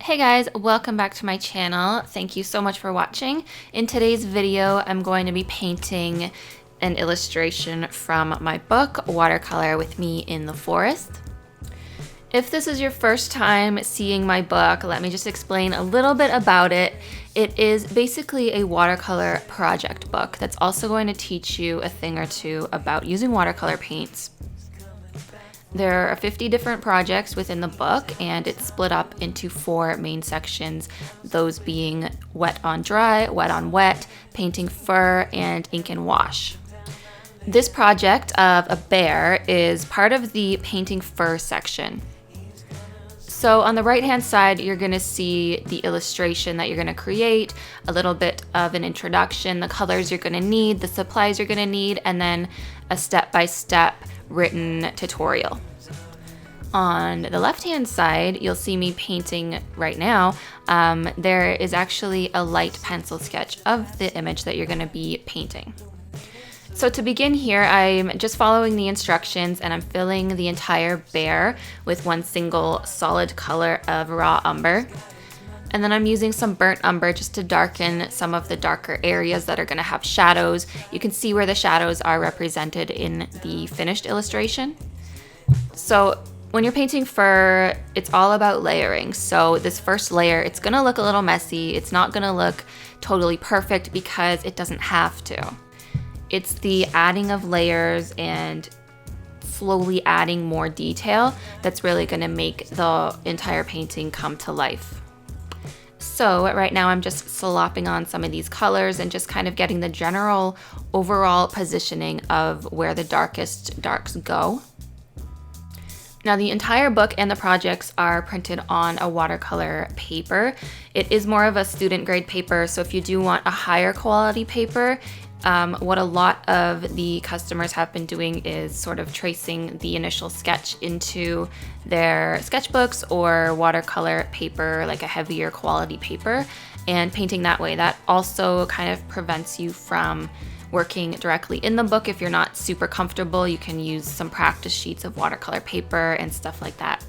Hey guys, welcome back to my channel. Thank you so much for watching. In today's video, I'm going to be painting an illustration from my book, Watercolor With Me in the Forest. If this is your first time seeing my book, let me just explain a little bit about it. It is basically a watercolor project book that's also going to teach you a thing or two about using watercolor paints. There are 50 different projects within the book, and it's split up into 4 main sections, those being wet on dry, wet on wet, painting fur, and ink and wash. This project of a bear is part of the painting fur section. So on the right hand side, you're going to see the illustration that you're going to create, a little bit of an introduction, the colors you're going to need, the supplies you're going to need, and then a step-by-step written tutorial. On the left hand side, you'll see me painting right now. There is actually a light pencil sketch of the image that you're going to be painting. So to begin here, I'm just following the instructions and I'm filling the entire bear with one single solid color of raw umber. And then I'm using some burnt umber just to darken some of the darker areas that are going to have shadows. You can see where the shadows are represented in the finished illustration. So when you're painting fur, it's all about layering. So this first layer, it's going to look a little messy. It's not going to look totally perfect because it doesn't have to. It's the adding of layers and slowly adding more detail that's really going to make the entire painting come to life. So right now I'm just slopping on some of these colors and just kind of getting the general overall positioning of where the darkest darks go. Now the entire book and the projects are printed on a watercolor paper. It is more of a student grade paper, so if you do want a higher quality paper, what a lot of the customers have been doing is sort of tracing the initial sketch into their sketchbooks or watercolor paper, like a heavier quality paper, and painting that way. That also kind of prevents you from working directly in the book. If you're not super comfortable, you can use some practice sheets of watercolor paper and stuff like that.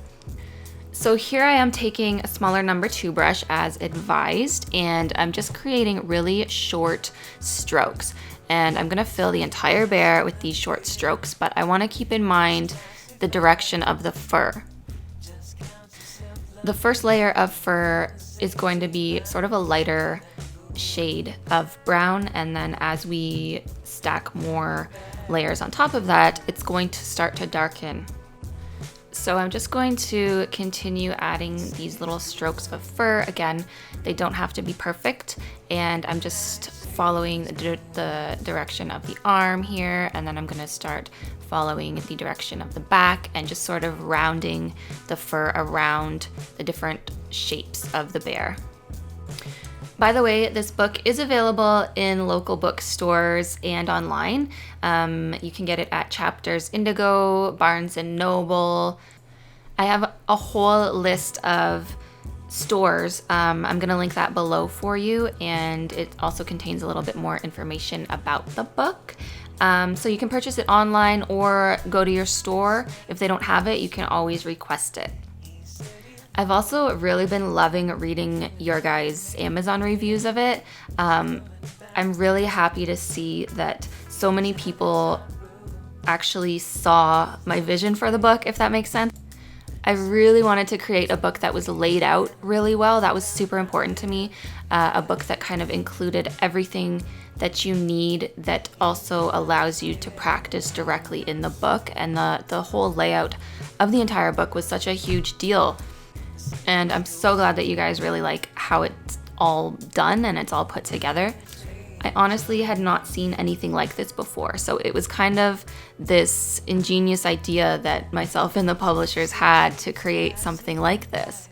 So here I am taking a smaller number 2 brush as advised, and I'm just creating really short strokes. And I'm gonna fill the entire bear with these short strokes, but I wanna keep in mind the direction of the fur. The first layer of fur is going to be sort of a lighter shade of brown, and then as we stack more layers on top of that, it's going to start to darken. So I'm just going to continue adding these little strokes of fur. Again, they don't have to be perfect, and I'm just following the direction of the arm here, and then I'm going to start following the direction of the back and just sort of rounding the fur around the different shapes of the bear. By the way, this book is available in local bookstores and online. You can get it at Chapters Indigo, Barnes & Noble. I have a whole list of stores. I'm going to link that below for you, and it also contains a little bit more information about the book. So you can purchase it online or go to your store. If they don't have it, you can always request it. I've also really been loving reading your guys' Amazon reviews of it. I'm really happy to see that so many people actually saw my vision for the book, if that makes sense. I really wanted to create a book that was laid out really well. That was super important to me. A book that kind of included everything that you need, that also allows you to practice directly in the book. And the whole layout of the entire book was such a huge deal. And I'm so glad that you guys really like how it's all done and it's all put together. I honestly had not seen anything like this before, so it was kind of this ingenious idea that myself and the publishers had to create something like this.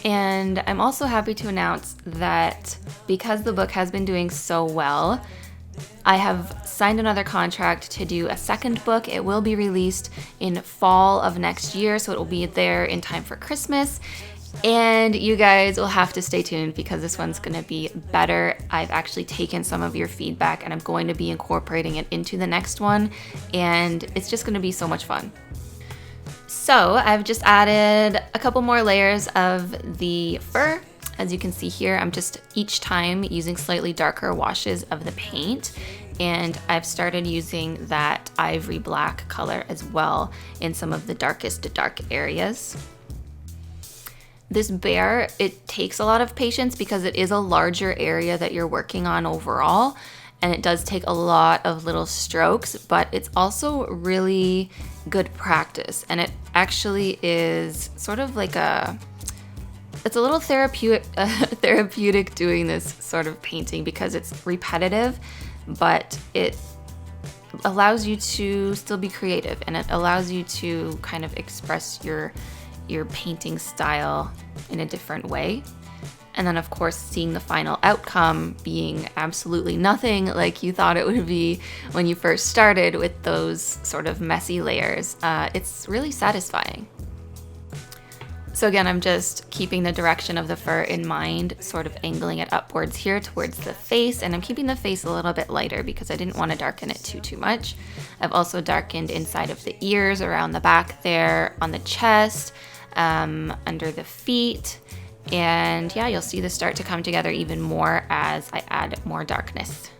And I'm also happy to announce that because the book has been doing so well, I have signed another contract to do a second book. It will be released in fall of next year, so it will be there in time for Christmas. And you guys will have to stay tuned because this one's gonna be better. I've actually taken some of your feedback and I'm going to be incorporating it into the next one, and it's just gonna be so much fun. So I've just added a couple more layers of the fur. As you can see here, I'm just each time using slightly darker washes of the paint, and I've started using that ivory black color as well in some of the darkest dark areas. This bear, it takes a lot of patience because it is a larger area that you're working on overall, and it does take a lot of little strokes, but it's also really good practice, and it actually is sort of like it's a little therapeutic doing this sort of painting because it's repetitive, but it allows you to still be creative, and it allows you to kind of express your painting style in a different way. And then of course, seeing the final outcome being absolutely nothing like you thought it would be when you first started with those sort of messy layers, it's really satisfying. So again, I'm just keeping the direction of the fur in mind, sort of angling it upwards here towards the face, and I'm keeping the face a little bit lighter because I didn't want to darken it too much. I've also darkened inside of the ears, around the back there, on the chest, under the feet, and yeah, you'll see this start to come together even more as I add more darkness.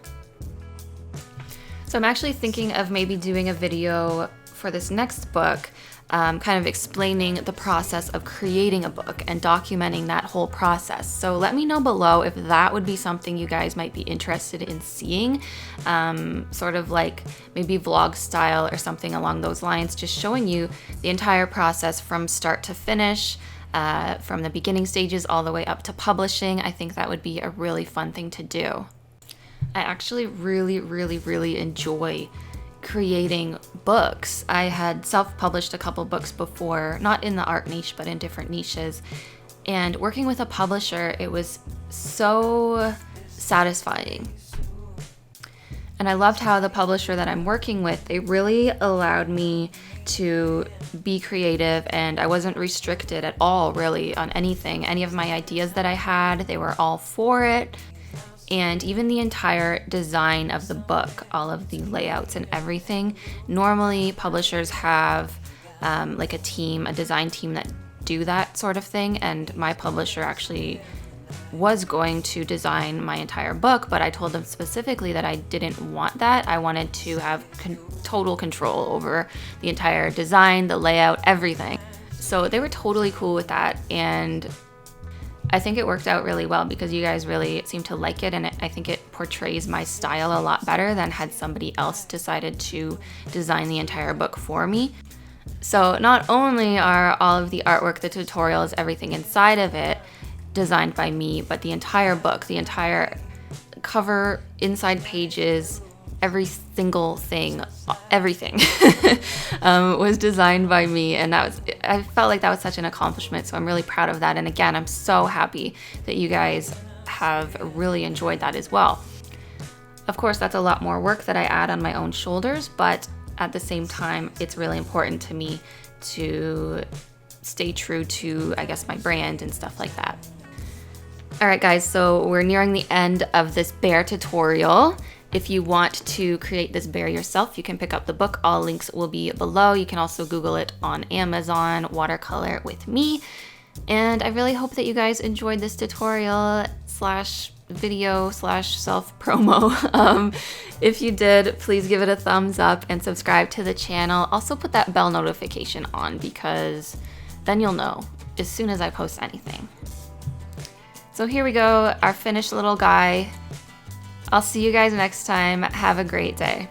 So I'm actually thinking of maybe doing a video for this next book, kind of explaining the process of creating a book and documenting that whole process. So let me know below if that would be something you guys might be interested in seeing, sort of like maybe vlog style or something along those lines, just showing you the entire process from start to finish, from the beginning stages all the way up to publishing. I think that would be a really fun thing to do. I actually really enjoy creating books. I had self-published a couple books before, not in the art niche, but in different niches. And working with a publisher, it was so satisfying. And I loved how the publisher that I'm working with, they really allowed me to be creative, and I wasn't restricted at all really on anything. Any of my ideas that I had, they were all for it. And even the entire design of the book, all of the layouts and everything. Normally publishers have like a design team that do that sort of thing, and my publisher actually was going to design my entire book, but I told them specifically that I didn't want that. I wanted to have total control over the entire design, the layout, everything. So they were totally cool with that, and I think it worked out really well because you guys really seem to like it, and I think it portrays my style a lot better than had somebody else decided to design the entire book for me. So not only are all of the artwork, the tutorials, everything inside of it designed by me, but the entire book, the entire cover, inside pages, every single thing, everything was designed by me, and I felt like that was such an accomplishment, so I'm really proud of that. And again, I'm so happy that you guys have really enjoyed that as well. Of course, that's a lot more work that I add on my own shoulders, but at the same time, it's really important to me to stay true to, I guess, my brand and stuff like that. All right, guys, so we're nearing the end of this bear tutorial. If you want to create this bear yourself, you can pick up the book. All links will be below. You can also Google it on Amazon, Watercolor With Me. And I really hope that you guys enjoyed this tutorial slash video slash self promo. If you did, please give it a thumbs up and subscribe to the channel. Also put that bell notification on because then you'll know as soon as I post anything. So here we go, our finished little guy. I'll see you guys next time. Have a great day.